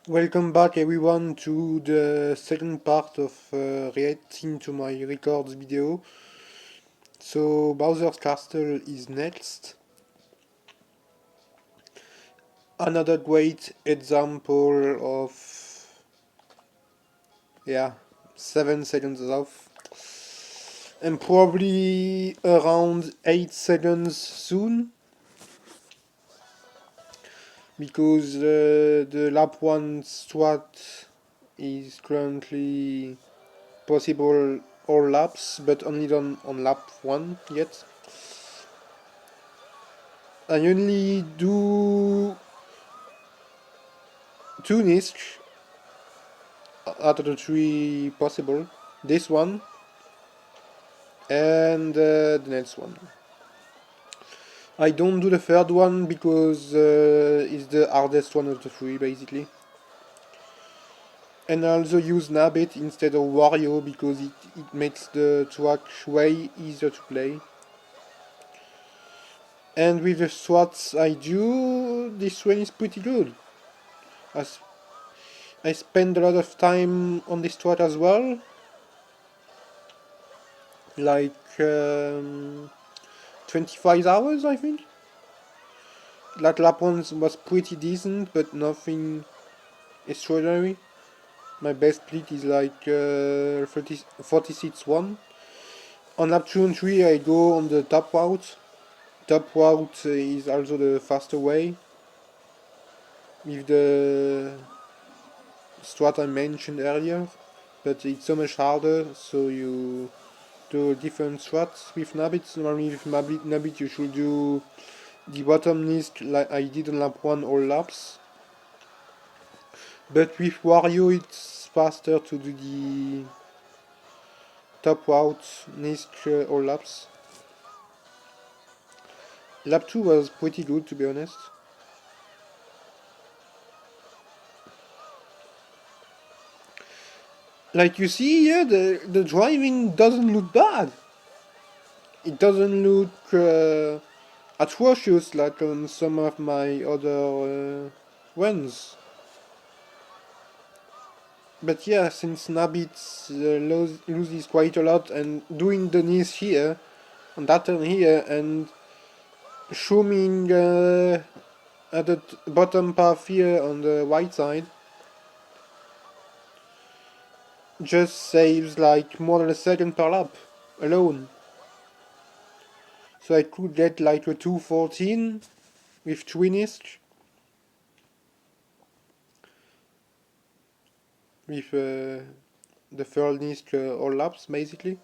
Welcome back everyone to the second part of reacting to my records video. So Bowser's Castle is next. Another great example of 7 seconds off. And probably around 8 seconds soon. Because the lap 1 strat is currently possible all laps, but only done on lap 1 yet. I only do 2 nisks out of the 3 possible. This one and the next one. I don't do the third one because it's the hardest one of the 3 basically. And I also use Nabbit instead of Wario because it makes the track way easier to play. And with the strats I do, this one is pretty good. I spend a lot of time on this strat as well. Like 25 hours, I think. That lap one was pretty decent, but nothing extraordinary. My best split is like 46-1. On lap 2 and 3 I go on the top route. Top route is also the faster way. With the strat I mentioned earlier. But it's so much harder, so you do different strats with Nabbit. Normally with Nabbit you should do the bottom list like I did on lap 1 all laps. But with Wario it's faster to do the top route list all laps. Lap 2 was pretty good, to be honest. Like you see here, the driving doesn't look bad. It doesn't look atrocious like on some of my other runs. But yeah, since Nabbit loses quite a lot, and doing the knees here, on that turn here, and zooming at the bottom path here on the right side, just saves like more than a second per lap alone. So I could get like a 2:14 with twinisk, with the third nisk all laps basically.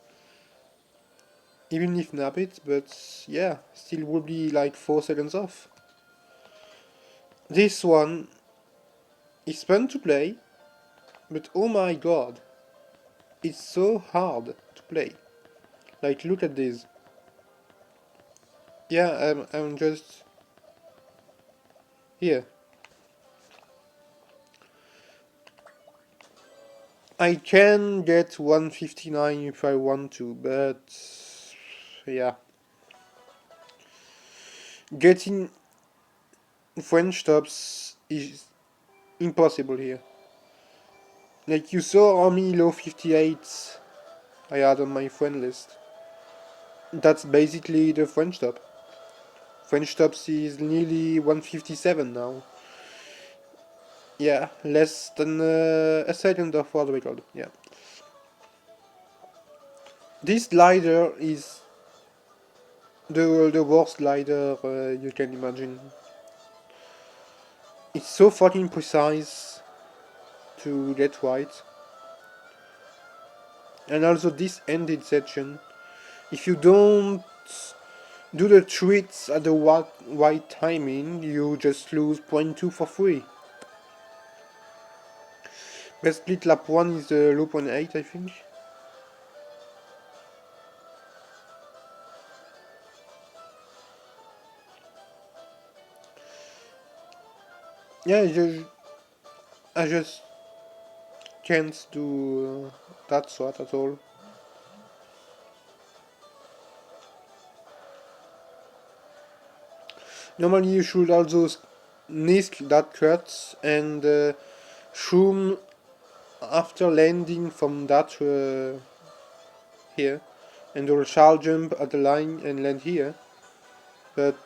Even if Nabbit, but yeah, still would be like 4 seconds off. This one is fun to play, but oh my god, it's so hard to play. Like, look at this. Yeah, I'm just here. I can get 159 if I want to, but yeah. Getting French tops is impossible here. Like you saw how many low 58s I had on my friend list. That's basically the French top. French tops is nearly 157 now. Yeah, less than a second of world record. Yeah. This glider is the worst glider you can imagine. It's so fucking precise to get right. And also this ended section, if you don't do the treats at the right timing, you just lose 0.2 for free. Best split lap 1 is low 0.8, I think. Yeah, I just can't do that sort at all. Normally you should also nisk that cut and Shroom after landing from that here, and will shall jump at the line and land here, but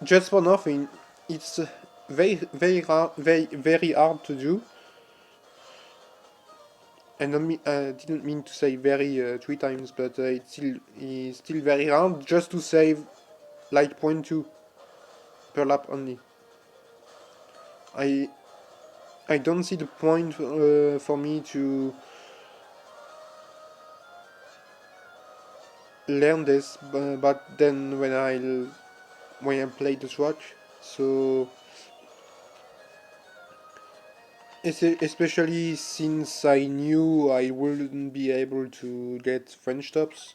just for nothing, it's very hard to do. I didn't mean to say very 3 times, but it's still very hard just to save like 0.2 per lap only. I I don't see the point for me to learn this, but then when I play the track, so especially since I knew I wouldn't be able to get French tops,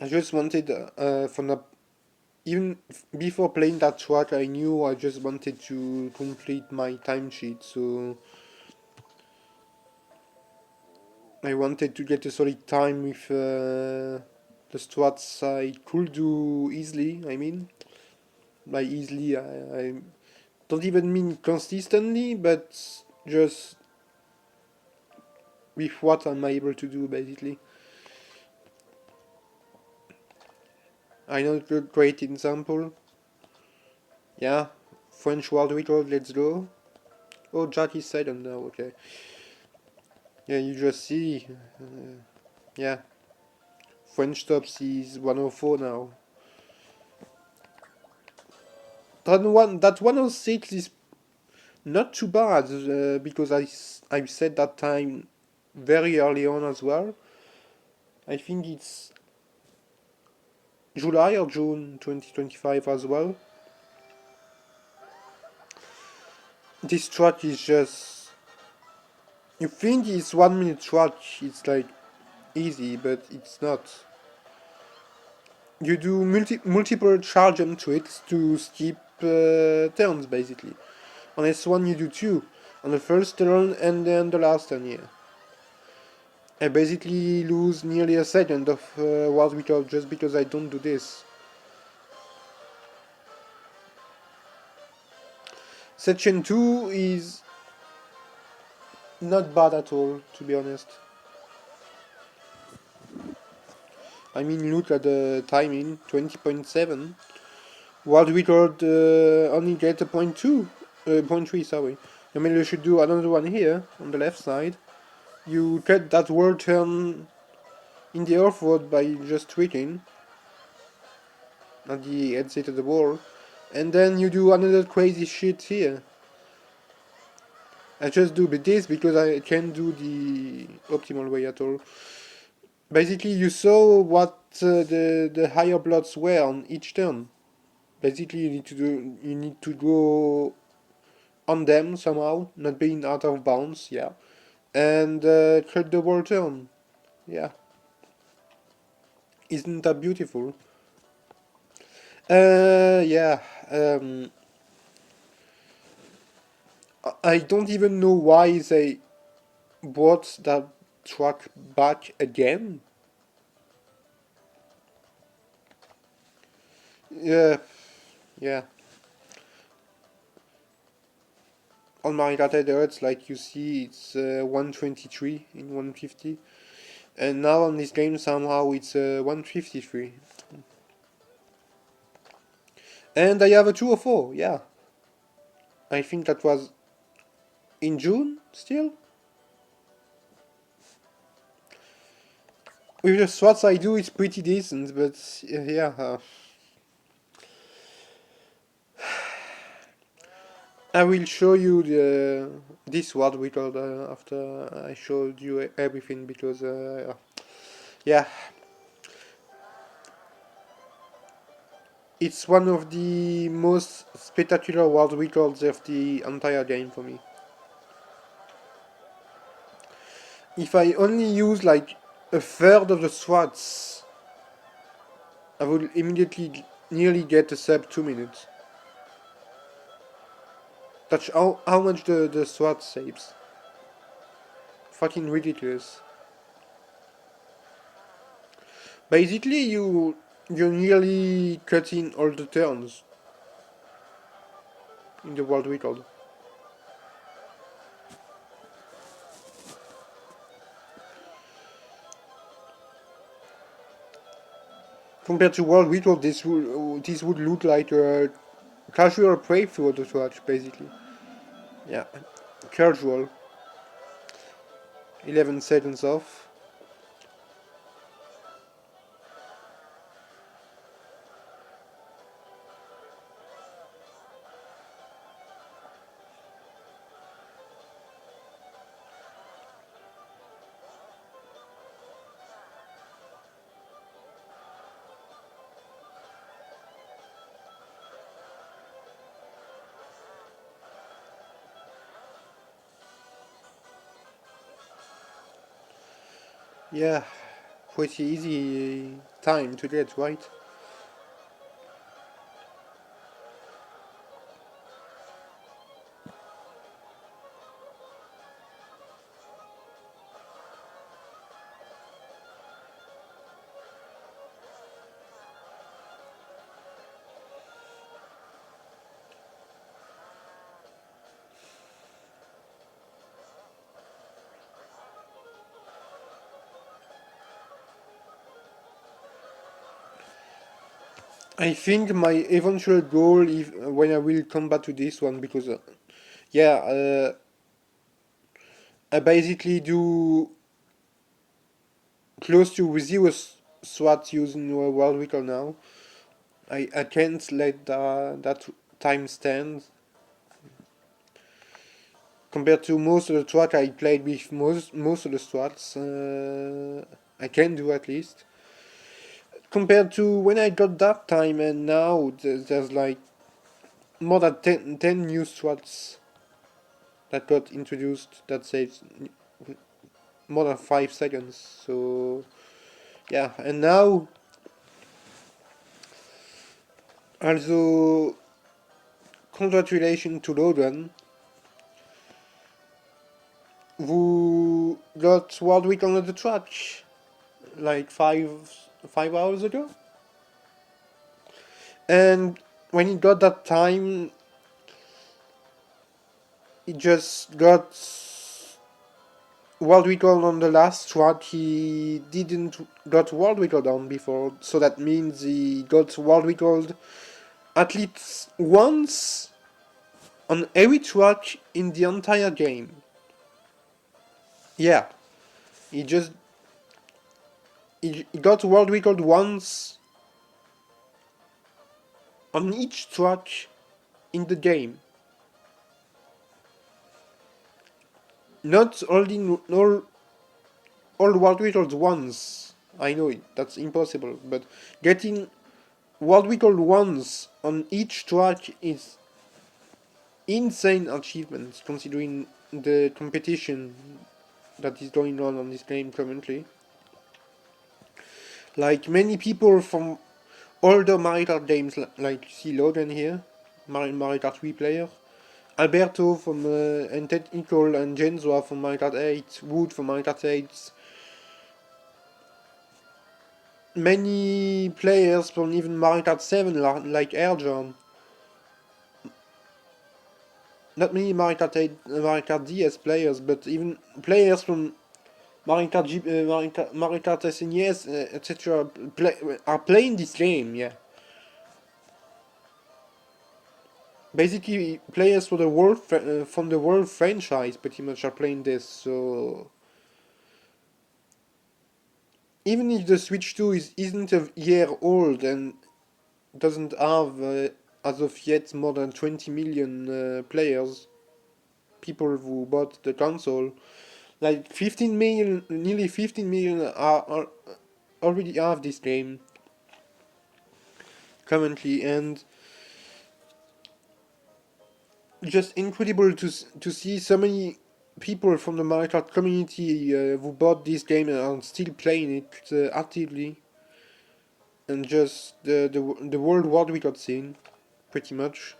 I just wanted from the even before playing that track, I knew I just wanted to complete my timesheet, so I wanted to get a solid time with the strats I could do easily. I mean, by easily, I don't even mean consistently, but just with what I'm able to do, basically. I know a great example. Yeah, French world record, let's go. Oh, Jack is silent now, okay. Yeah, you just see. Yeah, French tops is 104 now. That 106 is not too bad because I said that time very early on as well. I think it's July or June 2025 as well. This track is just. You think it's 1 minute track, it's like easy, but it's not. You do multiple charge jump tricks to skip turns basically. On S1 you do two. On the first turn and then the last turn, yeah. I basically lose nearly a second of world record just because I don't do this. Section 2 is not bad at all, to be honest. I mean, look at the timing, 20.7. World record only get a point 2, point 3, sorry. I mean, you should do another one here, on the left side. You cut that world turn in the off-road by just tweaking at the exit of the wall. And then you do another crazy shit here. I just do this because I can't do the optimal way at all. Basically, you saw what the higher plots were on each turn. Basically, you need to go on them somehow, not being out of bounds, yeah, and cut the whole turn, yeah. Isn't that beautiful? Yeah. Um, I don't even know why they brought that track back again. Yeah, yeah. On my data alerts, like you see, it's 123 in 150, and now on this game somehow it's 153. And I have a 204, yeah. I think that was in June still. With the swaps I do, it's pretty decent, but yeah. I will show you this world record after I showed you everything because yeah, it's one of the most spectacular world records of the entire game for me. If I only use like a third of the swats, I would immediately nearly get a sub 2 minutes. That's how much the SWAT saves. Fucking ridiculous. Basically, you're nearly cutting all the turns. in the world record. Compared to world record, this would look like a casual playthrough to watch, basically. Yeah, casual. 11 seconds off. Yeah, pretty easy time to get, right? I think my eventual goal, if when I will come back to this one, because yeah, I basically do close to zero SWAT using world record now. I can't let that time stand compared to most of the track I played with most of the SWATs. I can do at least compared to when I got that time and now there's like more than 10 new SWATs that got introduced that saves more than 5 seconds. So yeah, and now also congratulations to Logan who got world record on the track like 5 hours ago, and when he got that time, he just got world record on the last track he didn't got world record on before. So that means he got world record at least once on every track in the entire game. Yeah, he just he got world record once on each track in the game. Not only all world records once. I know that's impossible, but getting world record once on each track is insane achievement considering the competition that is going on this game currently. Like many people from older Mario Kart games, like you see Logan here, Mario Kart 3 player, Alberto from and Technical and Genzua from Mario Kart 8, Wood from Mario Kart 8, many players from even Mario Kart 7 like Airjohn. Not many Mario Kart 8, Mario Kart DS players, but even players from Mario Kart, Mario Kart SNES, etc. Are playing this game, yeah. Basically, players for the world from the world franchise pretty much are playing this, so even if the Switch 2 isn't a year old and doesn't have, as of yet, more than 20 million players, people who bought the console, like 15 million, nearly 15 million are already have this game currently, and just incredible to see so many people from the Mario Kart community who bought this game and are still playing it actively, and just the world record scene, pretty much.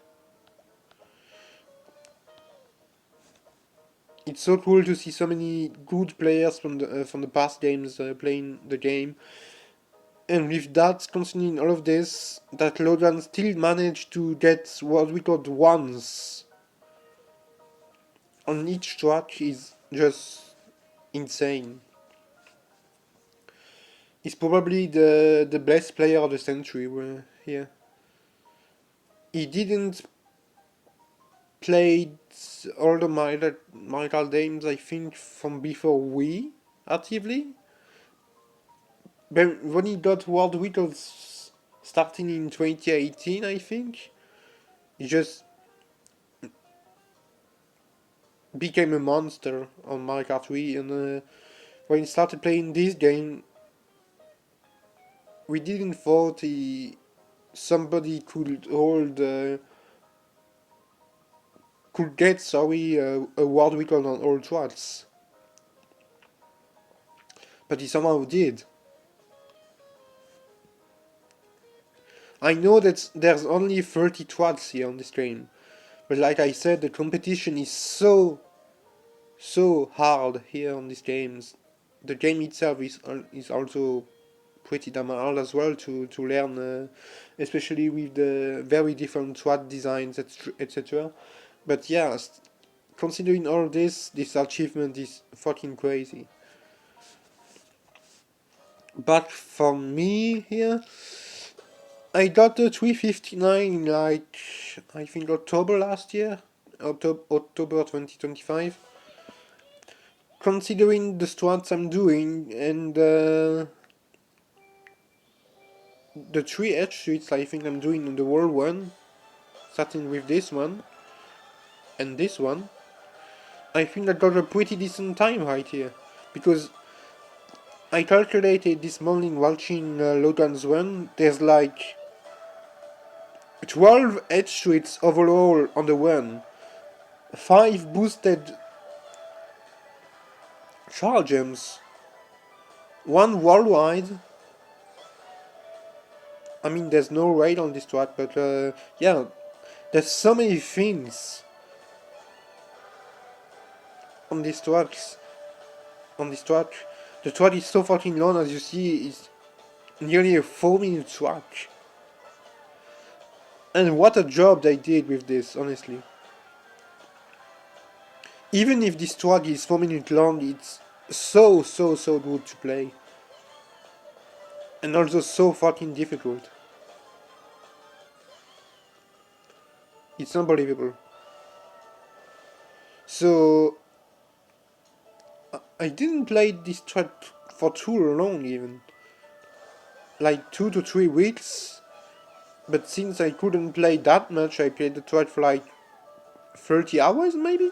It's so cool to see so many good players from the past games playing the game. And with that, considering all of this, that Logan still managed to get what we called ones on each track is just insane. He's probably the best player of the century here. He didn't play all the Michael games, I think, from before we actively. But when he got world records starting in 2018, I think, he just became a monster on Mario Kart Wii. And when he started playing this game, we didn't thought somebody could get a world record on all tracks, but he somehow did. I know that there's only 30 tracks here on this game, but like I said, the competition is so hard here on these games. The game itself is also pretty damn hard as well to learn, especially with the very different track designs, etc. But yeah, considering all this achievement is fucking crazy. But for me here, I got the 359 like, I think October last year, October 2025. Considering the strats I'm doing and the 3 edge suites I think I'm doing on the world one, starting with this one and this one, I think I got a pretty decent time right here. Because I calculated this morning watching Logan's run, there's like 12 edge suites overall on the run, 5 boosted char gems, 1 worldwide. I mean, there's no raid on this track, but yeah, there's so many things on these tracks. On this track, the track is so fucking long, as you see, it's nearly a 4-minute track. And what a job they did with this, honestly. Even if this track is 4 minutes long, it's so good to play. And also so fucking difficult. It's unbelievable. So I didn't play this track for too long even. Like 2 to 3 weeks. But since I couldn't play that much, I played the track for like 30 hours maybe?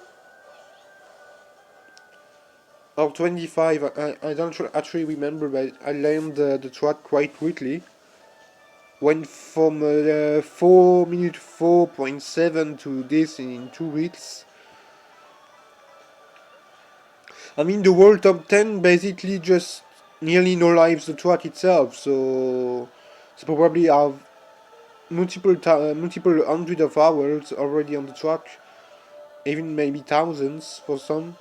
Or 25, I don't actually remember, but I learned the track quite quickly. Went from 4 minute 4.7 to this in 2 weeks. I mean, the world top 10 basically just nearly no lives the track itself, so probably have multiple hundred of hours already on the track, even maybe thousands for some.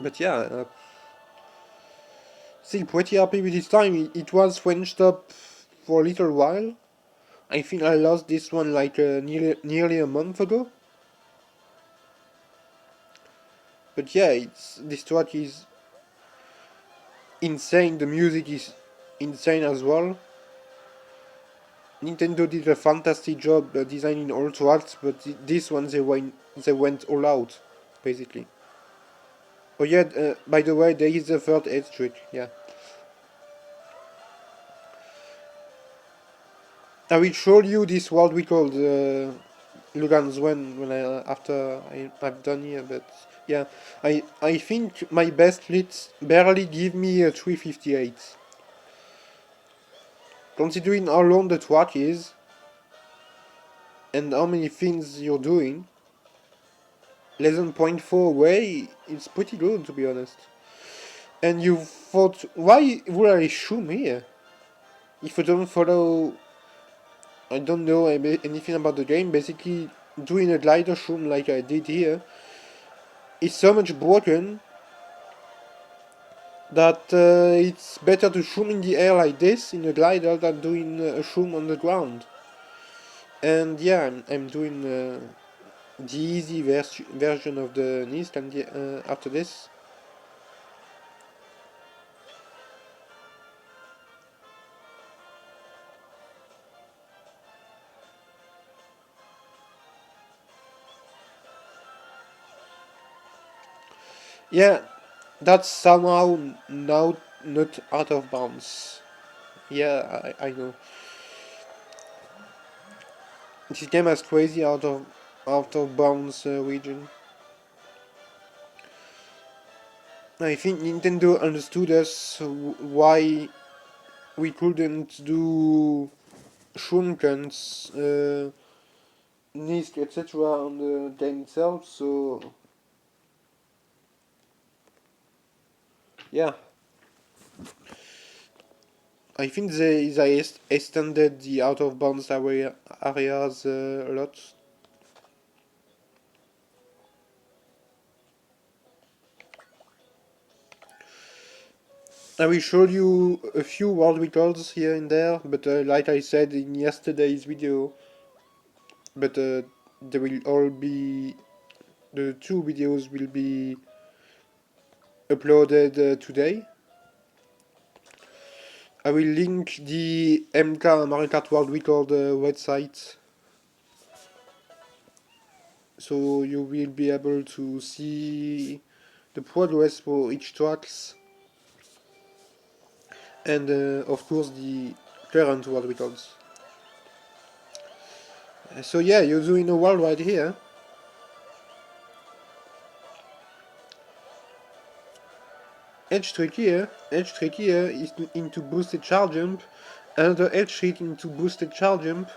But yeah, still pretty happy with this time. It was French up for a little while. I think I lost this one like nearly a month ago. But yeah, this track is insane. The music is insane as well. Nintendo did a fantastic job designing all tracks, but this one they went all out, basically. Oh yeah, by the way, there is a third edge trick. Yeah, I will show you this world record Logan's when I've done here, but yeah, I think my best hits barely give me a 358. Considering how long the track is and how many things you're doing, less than 0.4 away, it's pretty good to be honest. And you thought, why would I shoot here? If I don't follow, I don't know anything about the game, basically doing a glider shroom like I did here is so much broken that it's better to shoom in the air like this in a glider than doing a shoom on the ground. And yeah, I'm doing the easy version of the knees and after this. Yeah, that's somehow now not out of bounds. Yeah, I know. This game has crazy out of bounds region. I think Nintendo understood us why we couldn't do Shunkens, Nisk, etc. on the game itself. So yeah, I think they extended the out of bounds areas a lot. I will show you a few world records here and there, but like I said in yesterday's video, but they will all be, the two videos will be uploaded today. I will link the MK Mario Kart World Record website, so you will be able to see the progress for each tracks, and of course the current world records. So yeah, you're doing a world right here. Edge trick here is into boosted charge jump, another edge trick into boosted charge jump,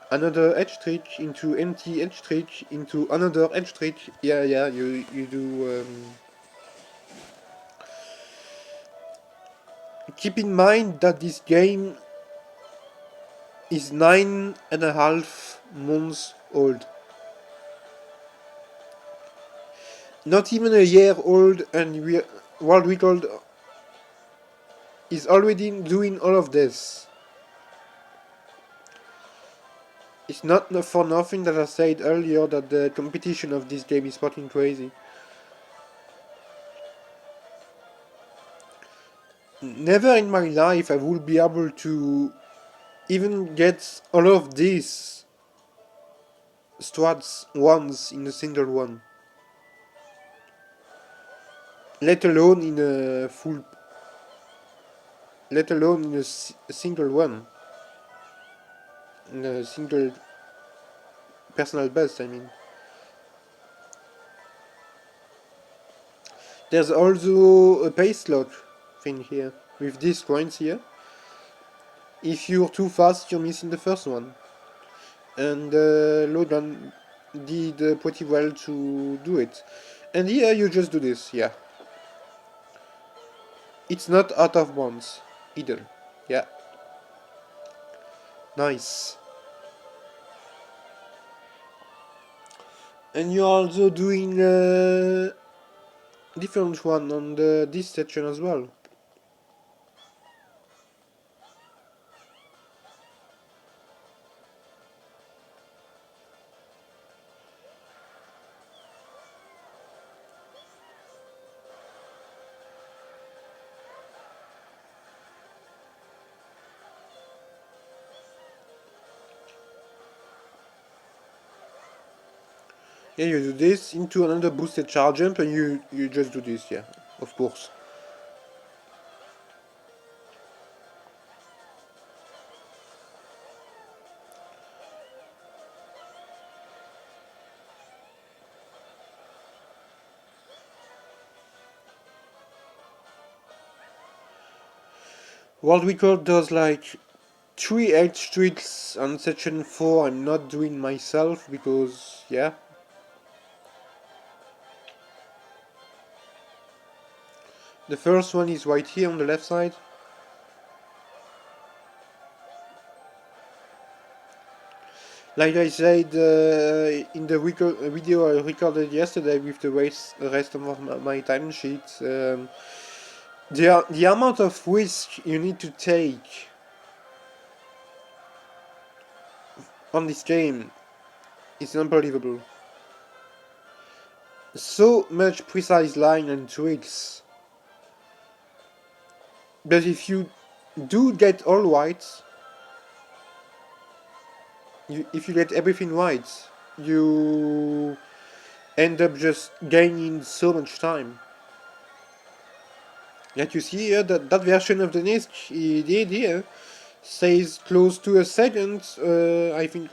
another edge trick into empty edge trick into another edge trick. Yeah, yeah, you do. Keep in mind that this game is 9.5 months old. Not even a year old, and world record is already doing all of this. It's not for nothing that I said earlier that the competition of this game is fucking crazy. Never in my life I would be able to even get all of these strats once in a single one. Let alone in a full... Let alone in a single one. In a single personal best, I mean. There's also a pace lock thing here, with these coins here. If you're too fast, you're missing the first one. And Logan did pretty well to do it. And here you just do this, yeah. It's not out of bounds, either. Yeah. Nice. And you're also doing a different one on this section as well. Yeah, you do this into another boosted charge jump and you just do this, yeah, of course. World record does like 3 edge tricks on section 4 I'm not doing myself because, yeah. The first one is right here on the left side. Like I said in the video I recorded yesterday with the rest of my timesheet, the amount of risk you need to take on this game is unbelievable. So much precise line and tricks. But if you do get all right, if you get everything right, you end up just gaining so much time. Like you see here, that version of the disc he did here says close to a second, I think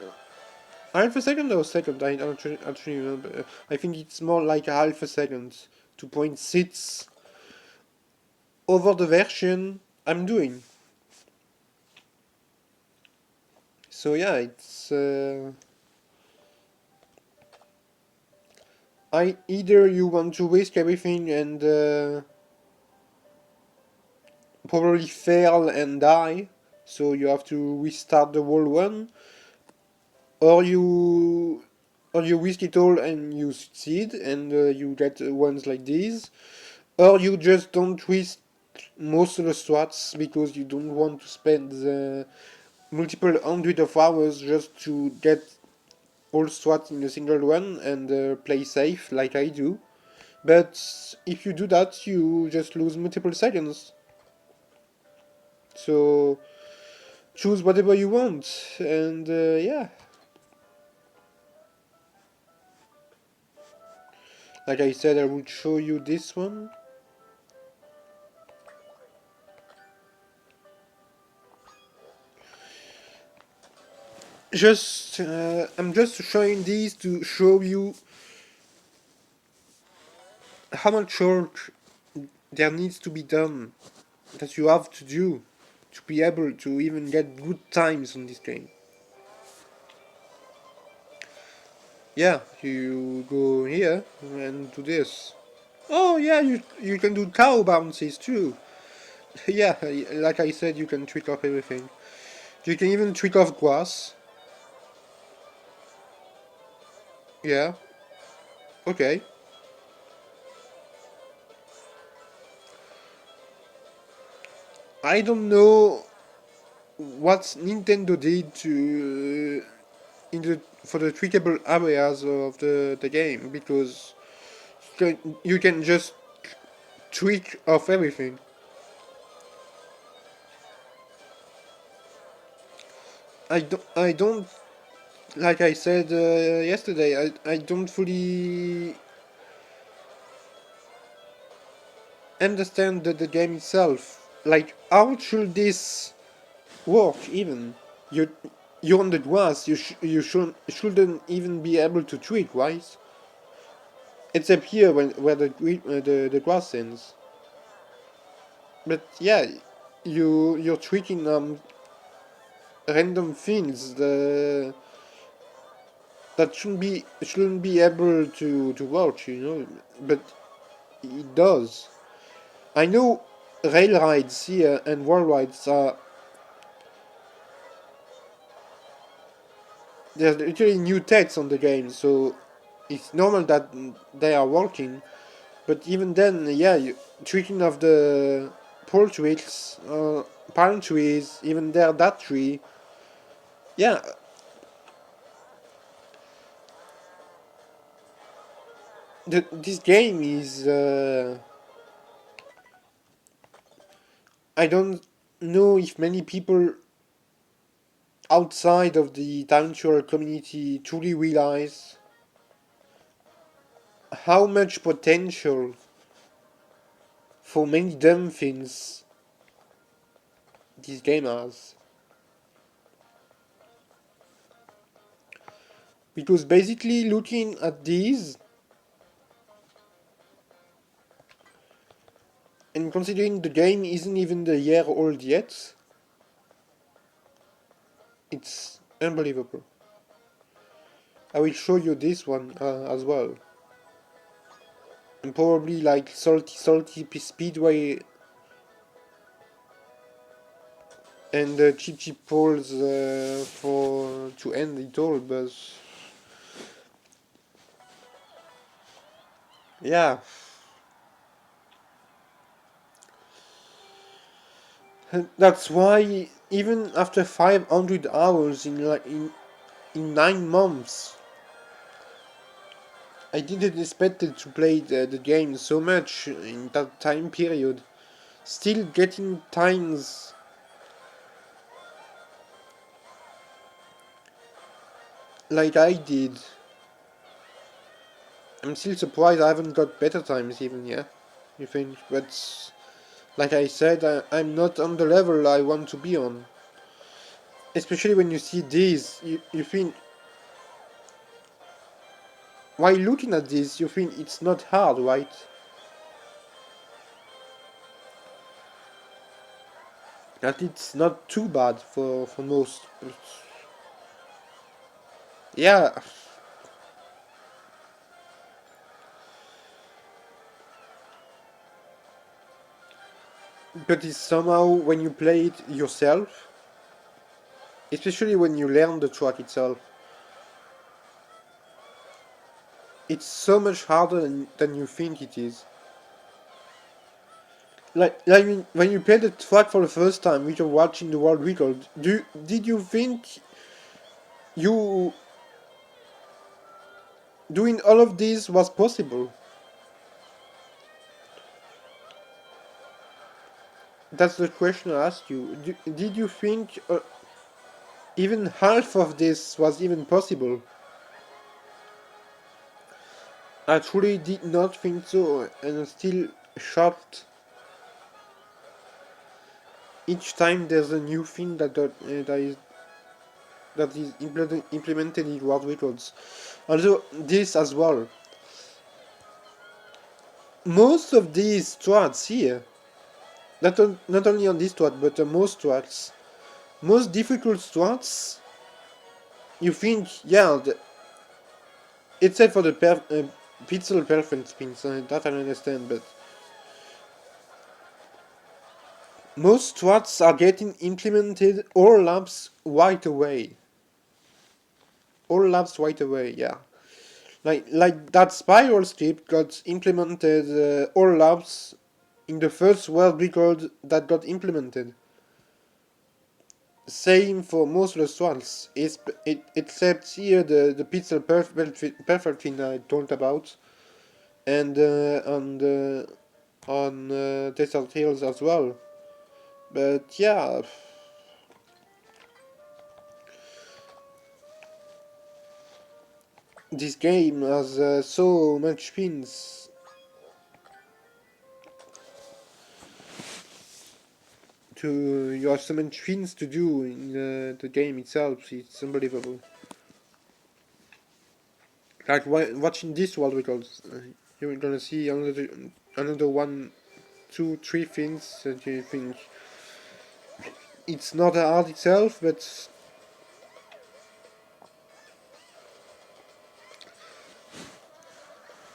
half a second or a second, I don't actually remember. I think it's more like a half a second, 2.6 over the version I'm doing. So yeah, it's either you want to risk everything and probably fail and die, so you have to restart the whole run, or you risk it all and you succeed and you get ones like these, or you just don't risk most of the strats because you don't want to spend multiple hundred of hours just to get all strats in a single run and play safe like I do. But if you do that, you just lose multiple seconds. So choose whatever you want, and yeah. Like I said, I will show you this one. I'm just showing these to show you how much work there needs to be done, that you have to do to be able to even get good times on this game. Yeah, you go here and do this. Oh yeah, you can do cow bounces too. Yeah, like I said, you can trick off everything. You can even trick off grass. Yeah, okay. I don't know what Nintendo did to in the for the tweakable areas of the game, because you can just tweak off everything. I don't like I said yesterday. I don't fully understand the game itself. Like, how should this work even? You you're on the grass. You shouldn't even be able to tweak, right? Except here when where the grass ends. But yeah, you're tweaking random things that shouldn't be able to work, But it does. I know rail rides here and wall rides are there's literally new text on the game, so it's normal that they are working. But even then, yeah, tweaking of the pole twigs, palm trees, even there that tree, yeah, this game is. I don't know if many people outside of the Tarantula community truly realize how much potential for many dumb things this game has. Because basically, looking at these and considering the game isn't even the year old yet, it's unbelievable. I will show you this one as well. And probably like salty speedway and cheap poles for to end it all, but yeah, That's why even after 500 hours in 9 months, I didn't expect to play the game so much in that time period. Still getting times like I did. I'm still surprised I haven't got better times even, yeah. You think? But like I said, I'm not on the level I want to be on. Especially when you see these, you think, while looking at this, you think it's not hard, right? That it's not too bad for most. But yeah, but it's somehow when you play it yourself, especially when you learn the track itself, it's so much harder than you think it is. Like when you play the track for the first time, when you're watching the world record, did you think you doing all of this was possible? That's the question I asked you. Did you think even half of this was even possible? I truly did not think so, and I'm still shocked. Each time there's a new thing that is implemented in world records. Although this as well, most of these strats here, not only on this strat, but most strats, most difficult strats, you think, yeah, except for the pixel perfect spins, that I understand, but most strats are getting implemented all laps right away. All laps right away, yeah. Like that spiral strip got implemented all laps in the first world record that got implemented. Same for most of the strats, except here the pixel perfect thing I talked about, and on Desert Hills as well. But yeah, this game has so much spins you have so much things to do in the game itself. It's unbelievable. Like watching this world records, you're gonna see another one, two, three things that you think it's not hard itself, but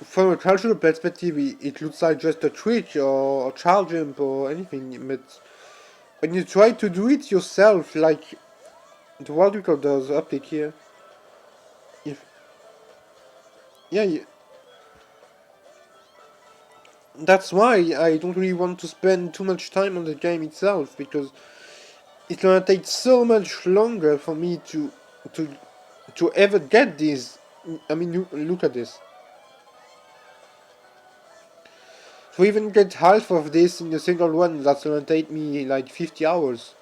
from a cultural perspective, it looks like just a trick or a child jump or anything. But when you try to do it yourself, like the world record does up here, if yeah, that's why I don't really want to spend too much time on the game itself, because it's gonna take so much longer for me to to ever get this. I mean, look at this. To even get half of this in a single run, that's gonna take me like 50 hours.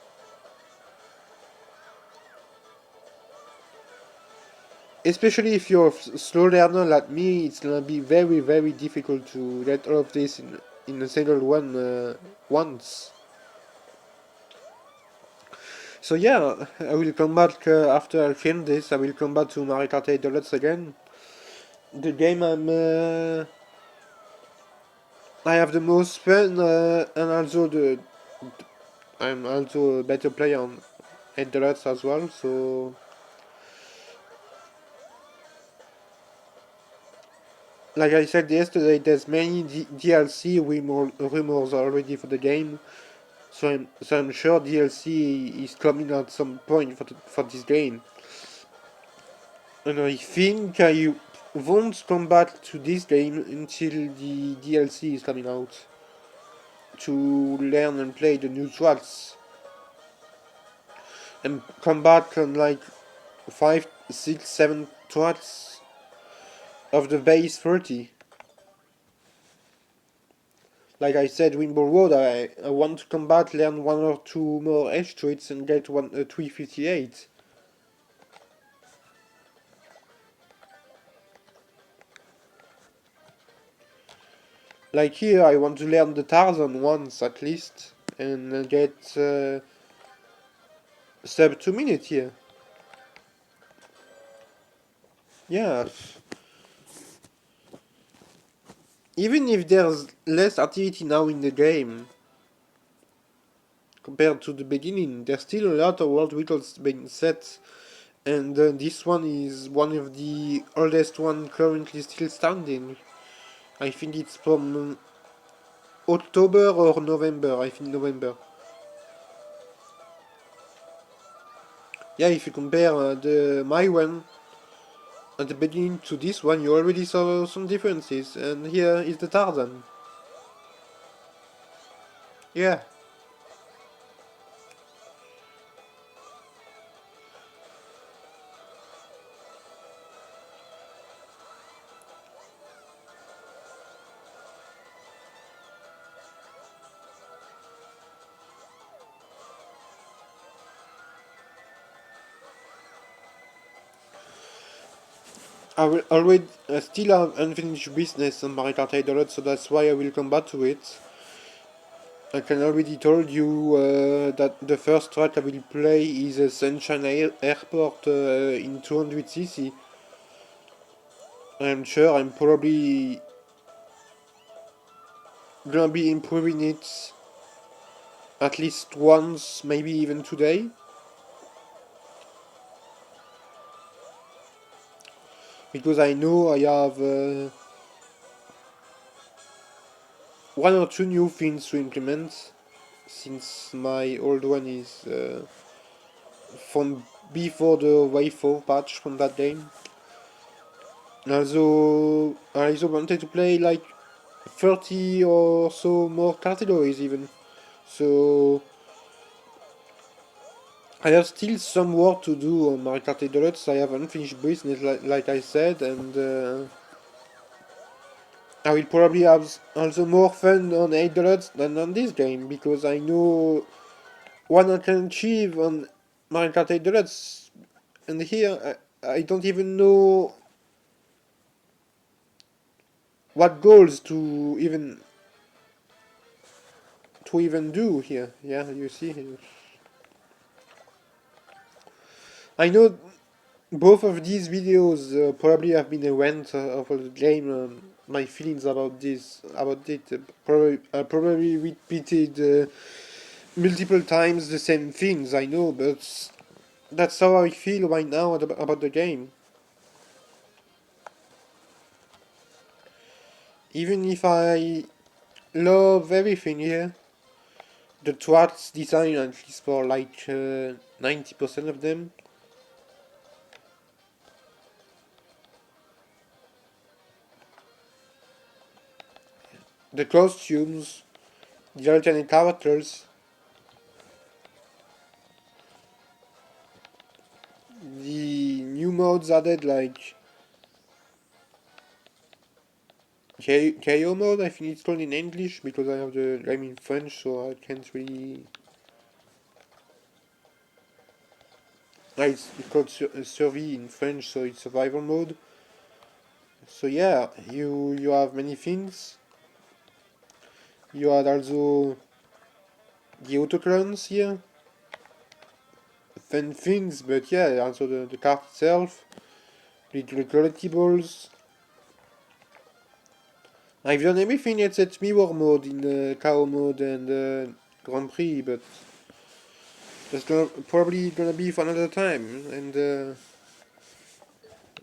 Especially if you're a slow learner like me, it's gonna be very, very difficult to get all of this in a single run once. So yeah, I will come back after I film this. I will come back to Mario Kart 8 Deluxe again. The game I have the most fun, and also I'm also a better player on 8 Deluxe as well. So like I said yesterday, there's many DLC rumors already for the game. So I'm sure DLC is coming at some point for this game. And I think I won't come back to this game until the DLC is coming out to learn and play the new tracks. and combat on like 5, 6, 7 tracks of the base 30. Like I said, Wimble Road, I want to combat, learn 1 or 2 more edge streets and get 358. Like here, I want to learn the Tarzan once at least, and get sub 2 minutes here. Yeah. Even if there's less activity now in the game compared to the beginning, there's still a lot of world records being set, and this one is one of the oldest one currently still standing. I think it's from October or November. I think November. Yeah, if you compare my one at the beginning to this one, you already saw some differences. And here is the Tarzan. Yeah. I will already still have unfinished business on my kart a lot, so that's why I will come back to it. I can already told you that the first track I will play is a Sunshine Airport in 200cc. I'm sure I'm probably gonna be improving it at least once, maybe even today. Because I know I have 1 or 2 new things to implement, since my old one is from before the Wave 4 patch from that game. I also wanted to play like 30 or so more categories even. So I have still some work to do on my categories. I have unfinished business like I said, and I will probably have also more fun on 8 dollars than on this game, because I know what I can achieve on Mario Kart 8 dollars, and here I don't even know what goals to even do here. Yeah, you see here. I know both of these videos probably have been a rant of the game. My feelings about it. I probably repeated multiple times the same things. I know, but that's how I feel right now about the game. Even if I love everything here, the tracks design, at least for like 90% of them, the costumes, the alternate characters, the new modes added like KO mode, I think it's called in English, because I have the game in French, so I can't really. It's called Survie in French, so it's survival mode. So yeah, you have many things. You had also the autoclones here, fun things, but yeah, also the card itself, little collectibles. I've done everything except mirror mode in KO mode and Grand Prix, but that's probably gonna be for another time, and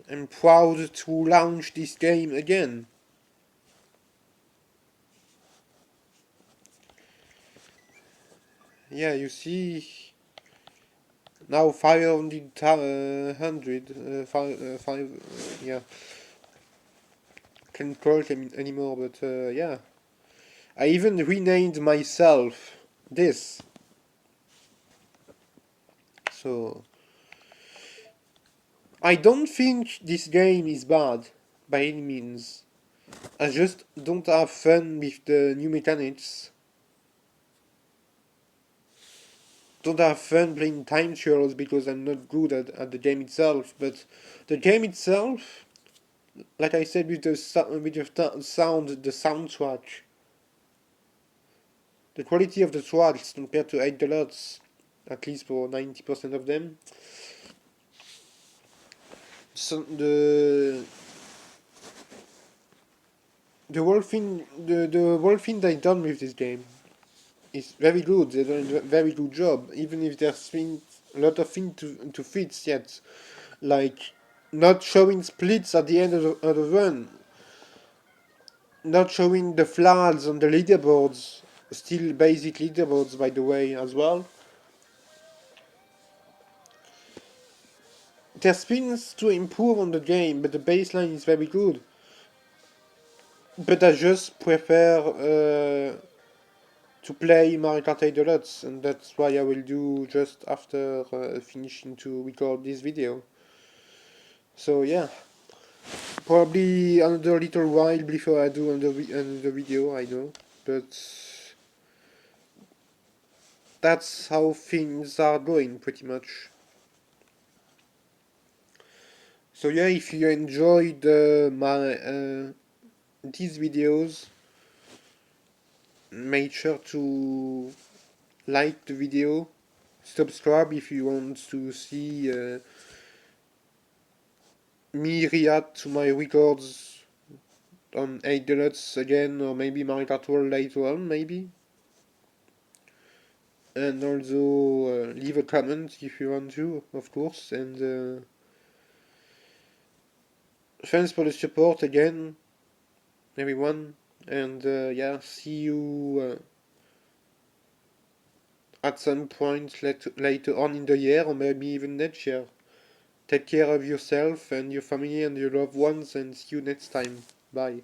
I'm proud to launch this game again. Yeah, you see, now 500, yeah, can't call it anymore, but yeah. I even renamed myself this. So I don't think this game is bad by any means. I just don't have fun with the new mechanics. Don't have fun playing time trials because I'm not good at the game itself. But the game itself, like I said, with the sound, the soundtrack, the quality of the tracks compared to 8 at least for 90% of them. So the whole thing they done with this game is very good. They done a very good job, even if there's a lot of things to fix yet, like not showing splits at the end of the run, not showing the flags on the leaderboards, still basic leaderboards by the way as well. There's things to improve on the game, but the baseline is very good. But I just prefer to play Mario Kart 8 Deluxe, and that's why I will do just after finishing to record this video. So yeah, probably another little while before I do another video, I know, but that's how things are going pretty much. So yeah, if you enjoyed these videos, make sure to like the video, subscribe if you want to see me react to my records on 8 Deluxe again, or maybe Mario Kart World later on, maybe. And also leave a comment if you want to, of course. And thanks for the support again, everyone. And yeah, see you at some point later on in the year, or maybe even next year. Take care of yourself and your family and your loved ones, and see you next time. Bye.